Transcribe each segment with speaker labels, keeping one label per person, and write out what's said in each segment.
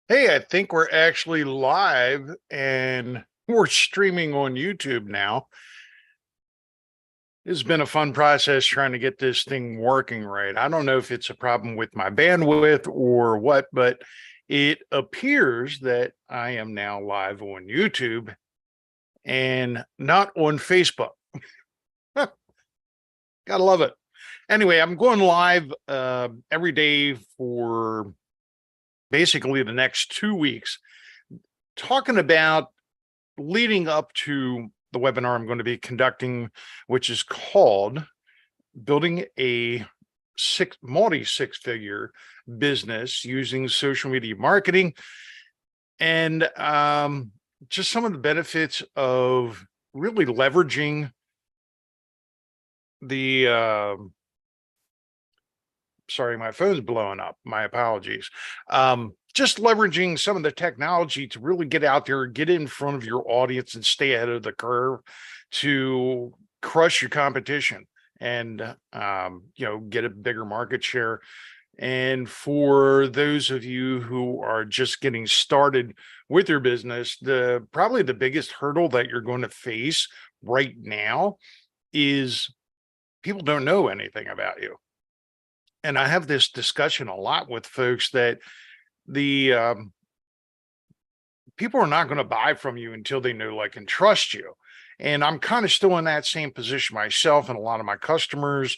Speaker 1: Hey, I think we're actually live and we're streaming on YouTube now. It's been a fun process trying to get this thing working right. I don't know if it's a problem with my bandwidth or what, but it appears that I am now live on YouTube and not on Facebook. Gotta love it. Anyway, I'm going live every day for basically the next 2 weeks, talking about leading up to the webinar I'm going to be conducting, which is called Building a multi six figure business using social media marketing, and just some of the benefits of really leveraging the sorry, my phone's blowing up. My apologies. Just leveraging some of the technology to really get out there, get in front of your audience and stay ahead of the curve to crush your competition and, get a bigger market share. And for those of you who are just getting started with your business, probably the biggest hurdle that you're going to face right now is people don't know anything about you. And I have this discussion a lot with folks that the people are not going to buy from you until they know, like, and trust you. And I'm kind of still in that same position myself, and a lot of my customers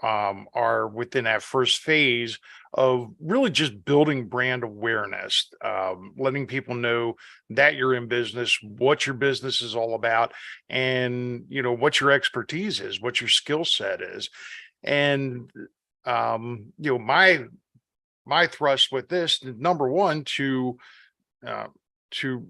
Speaker 1: are within that first phase of really just building brand awareness, letting people know that you're in business, what your business is all about, and what your expertise is, what your skill set is. And my thrust with this, number one, uh, to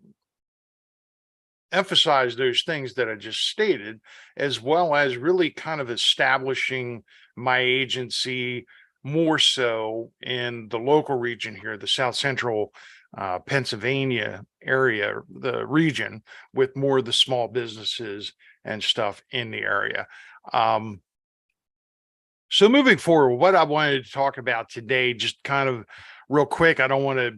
Speaker 1: emphasize those things that I just stated, as well as really kind of establishing my agency more so in the local region here, the South Central Pennsylvania area, the region, with more of the small businesses and stuff in the area. So moving forward, what I wanted to talk about today, just kind of real quick, I don't want to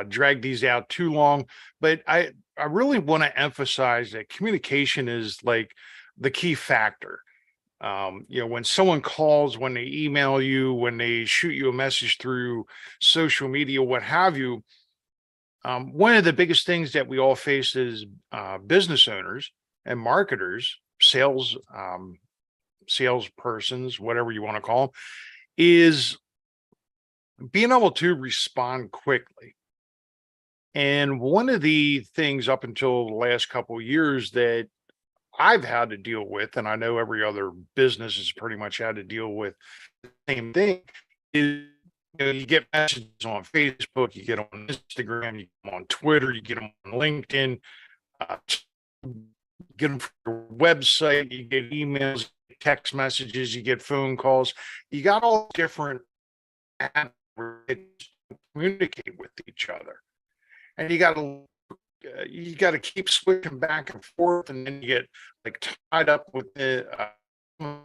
Speaker 1: drag these out too long, but I really want to emphasize that communication is like the key factor. When someone calls, when they email you, when they shoot you a message through social media, what have you, one of the biggest things that we all face as business owners and marketers, salespersons, whatever you want to call them, is being able to respond quickly. And one of the things up until the last couple of years that I've had to deal with, and I know every other business has pretty much had to deal with the same thing, is you get messages on Facebook, you get on Instagram, you get them on Twitter, you get them on LinkedIn, uh, get them from your website, you get emails, text messages, you get phone calls, you got all different apps where they communicate with each other, and you got to keep switching back and forth, and then you get like tied up with the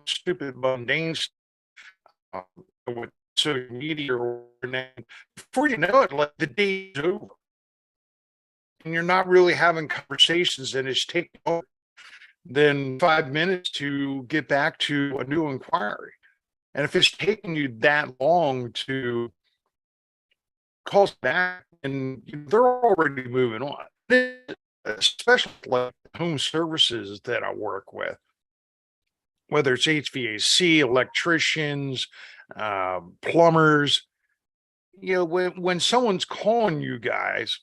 Speaker 1: stupid mundane stuff with social media, and then before you know it, like the day's over, and you're not really having conversations, and it's taking over than 5 minutes to get back to a new inquiry. And if it's taking you that long to call back, and they're already moving on, especially like home services that I work with, whether it's HVAC, electricians, plumbers, when someone's calling you guys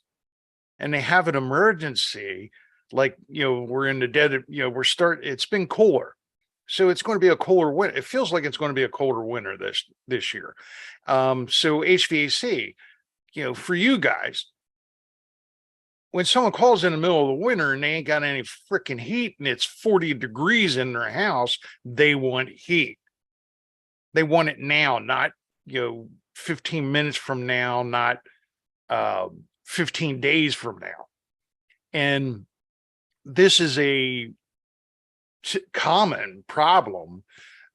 Speaker 1: and they have an emergency, like, we're in the dead, it's been cooler. So it's going to be a colder winter. It feels like it's going to be a colder winter this year. So HVAC, for you guys, when someone calls in the middle of the winter and they ain't got any freaking heat and it's 40 degrees in their house, they want heat. They want it now, not 15 minutes from now, not 15 days from now. And this is a common problem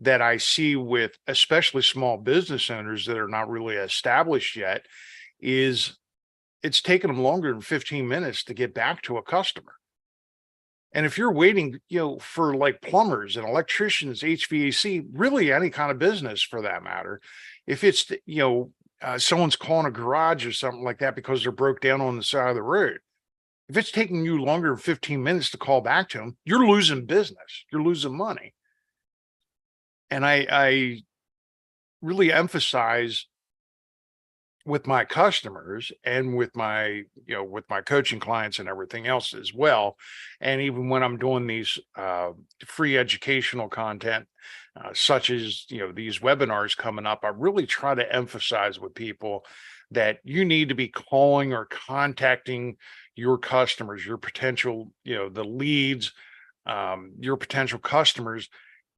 Speaker 1: that I see with especially small business owners that are not really established yet, is it's taking them longer than 15 minutes to get back to a customer. And if you're waiting, for like plumbers and electricians, HVAC, really any kind of business for that matter, if it's, someone's calling a garage or something like that because they're broke down on the side of the road, if it's taking you longer than 15 minutes to call back to them, you're losing business, you're losing money. And I really emphasize with my customers and with my coaching clients and everything else as well, and even when I'm doing these free educational content, such as these webinars coming up, I really try to emphasize with people that you need to be calling or contacting your customers, your potential, the leads, your potential customers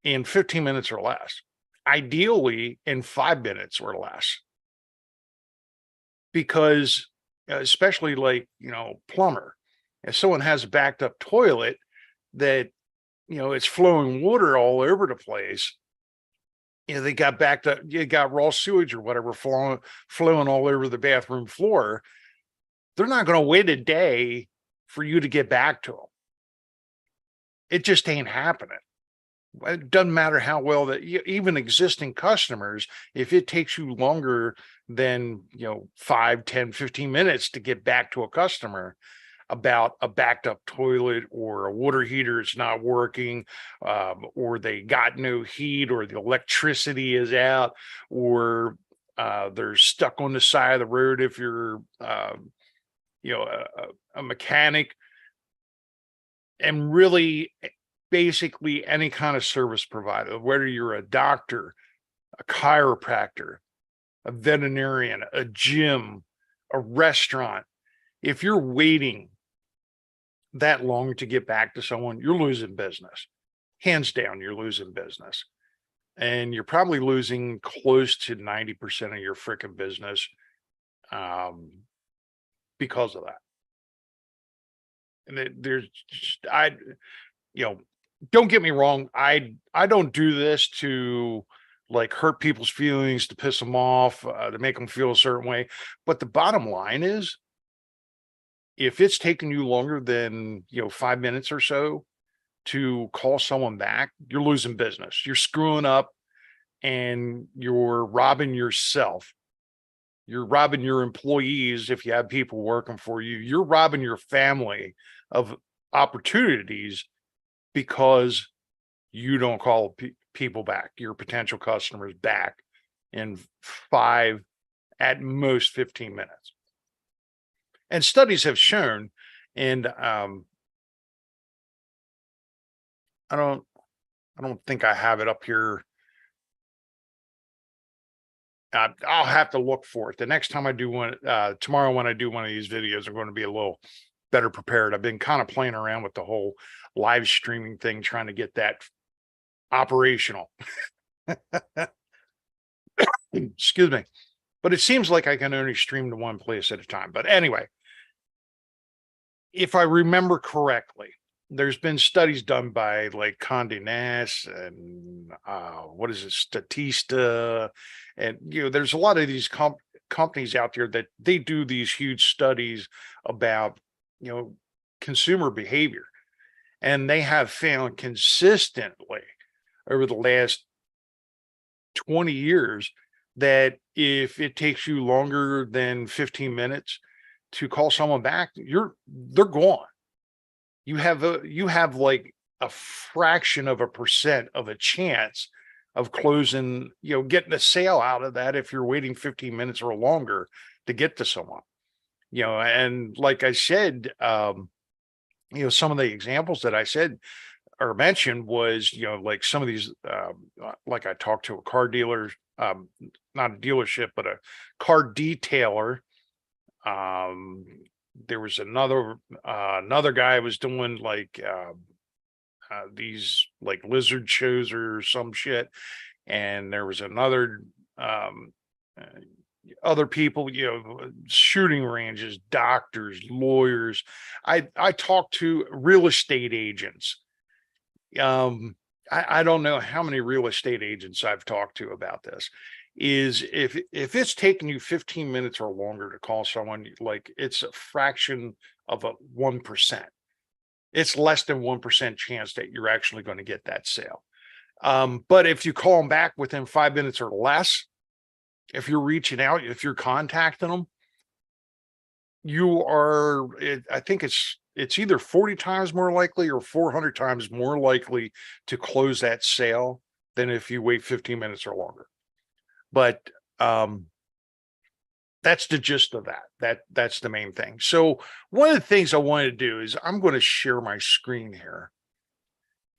Speaker 1: in 15 minutes or less, ideally in 5 minutes or less. Because especially like, plumber, if someone has a backed up toilet that, it's flowing water all over the place, they got backed up, you got raw sewage or whatever flowing all over the bathroom floor. They're not going to wait a day for you to get back to them. It just ain't happening. It doesn't matter how well that even existing customers, if it takes you longer than 5, 10, 15 minutes to get back to a customer about a backed up toilet or a water heater is not working, or they got no heat, or the electricity is out, or they're stuck on the side of the road if you're a mechanic, and really basically any kind of service provider, whether you're a doctor, a chiropractor, a veterinarian, a gym, a restaurant, if you're waiting that long to get back to someone, you're losing business. Hands down, you're losing business. And you're probably losing close to 90% of your freaking business because of that. And there's just, don't get me wrong. I don't do this to like hurt people's feelings, to piss them off, to make them feel a certain way. But the bottom line is, if it's taking you longer than 5 minutes or so to call someone back, you're losing business. You're screwing up, and you're robbing yourself. You're robbing your employees if you have people working for you. You're robbing your family of opportunities because you don't call people back, your potential customers back, in 5, at most 15 minutes. And studies have shown, and I don't think I have it up here. I'll have to look for it the next time I do one. Tomorrow when I do one of these videos, I'm going to be a little better prepared. I've been kind of playing around with the whole live streaming thing, trying to get that operational. Excuse me. But it seems like I can only stream to one place at a time. But anyway, if I remember correctly, there's been studies done by like Condé Nast and what is it, Statista, and there's a lot of these companies out there that they do these huge studies about consumer behavior, and they have found consistently over the last 20 years that if it takes you longer than 15 minutes to call someone back, they're gone. You have like a fraction of a percent of a chance of closing, getting a sale out of that if you're waiting 15 minutes or longer to get to someone. And like I said, some of the examples that I said or mentioned was, like some of these, like I talked to a car dealer, not a dealership, but a car detailer. There was another guy was doing like these like lizard shows or some shit, and there was another other people, shooting ranges, doctors, lawyers. I talked to real estate agents. I don't know how many real estate agents I've talked to about this. is if it's taking you 15 minutes or longer to call someone, like it's a fraction of a 1%. It's less than 1% chance that you're actually going to get that sale. But if you call them back within 5 minutes or less, if you're reaching out, if you're contacting them, I think it's either 40 times more likely or 400 times more likely to close that sale than if you wait 15 minutes or longer. But that's the gist of that. That's the main thing. So one of the things I wanted to do is I'm going to share my screen here,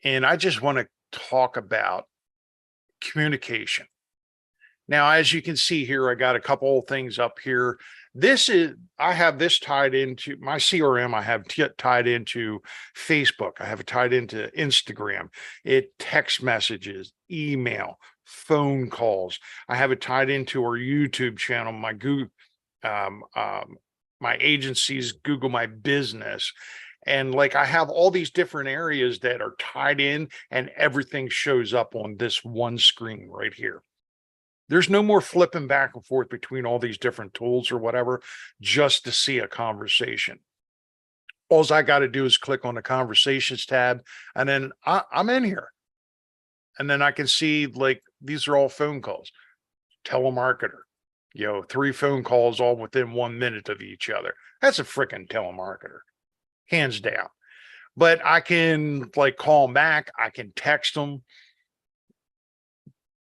Speaker 1: and I just want to talk about communication. Now, as you can see here, I got a couple of things up here. I have this tied into my CRM. I have tied into Facebook. I have it tied into Instagram. Text messages, email, phone calls. I have it tied into our YouTube channel, my Google, my agency's Google My Business. And like I have all these different areas that are tied in, and everything shows up on this one screen right here. There's no more flipping back and forth between all these different tools or whatever just to see a conversation. All I got to do is click on the conversations tab, and then I'm in here. And then I can see like these are all phone calls, telemarketer, 3 phone calls all within 1 minute of each other. That's a freaking telemarketer, hands down. But I can like call them back. I can text them.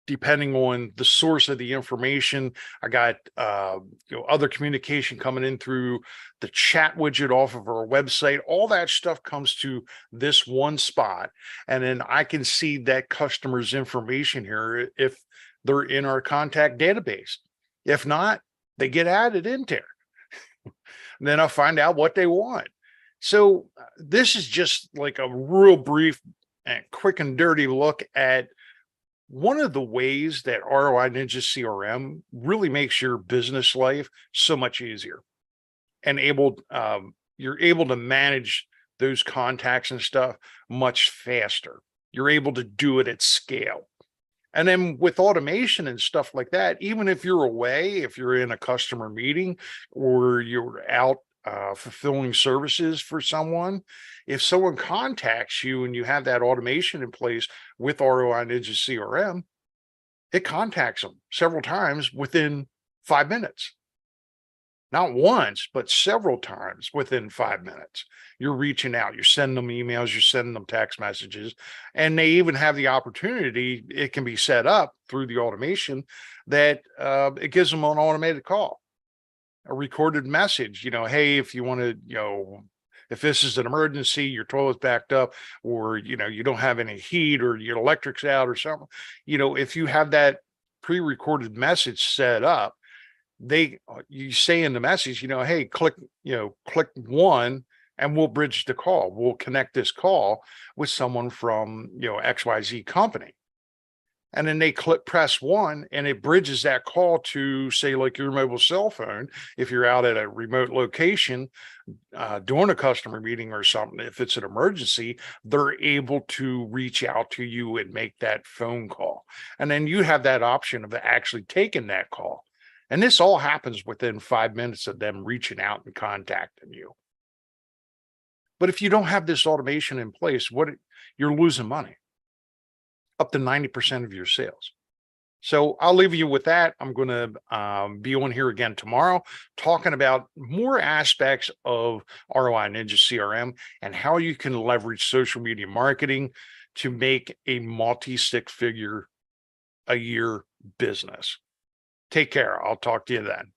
Speaker 1: Depending on the source of the information, I got other communication coming in through the chat widget off of our website. All that stuff comes to this one spot, and then I can see that customer's information here if they're in our contact database. If not, they get added in there. Then I'll find out what they want. So this is just like a real brief and quick and dirty look at one of the ways that ROI Ninja CRM really makes your business life so much easier, and you're able to manage those contacts and stuff much faster. You're able to do it at scale. And then with automation and stuff like that, even if you're away, if you're in a customer meeting or you're out fulfilling services for someone, if someone contacts you and you have that automation in place with ROI Ninja CRM, it contacts them several times within 5 minutes. Not once, but several times within 5 minutes. You're reaching out, you're sending them emails, you're sending them text messages, and they even have the opportunity, it can be set up through the automation that it gives them an automated call, a recorded message, hey, if you want to, if this is an emergency, your toilet's backed up, or, you don't have any heat, or your electric's out or something, if you have that pre-recorded message set up, you say in the message, hey, click 1 and we'll bridge the call. We'll connect this call with someone from, XYZ company. And then they press 1 and it bridges that call to, say, like your mobile cell phone. If you're out at a remote location doing a customer meeting or something, if it's an emergency, they're able to reach out to you and make that phone call. And then you have that option of actually taking that call. And this all happens within 5 minutes of them reaching out and contacting you. But if you don't have this automation in place, you're losing money, up to 90% of your sales. So I'll leave you with that. I'm going to be on here again tomorrow, talking about more aspects of ROI Ninja CRM and how you can leverage social media marketing to make a multi-six figure a year business. Take care. I'll talk to you then.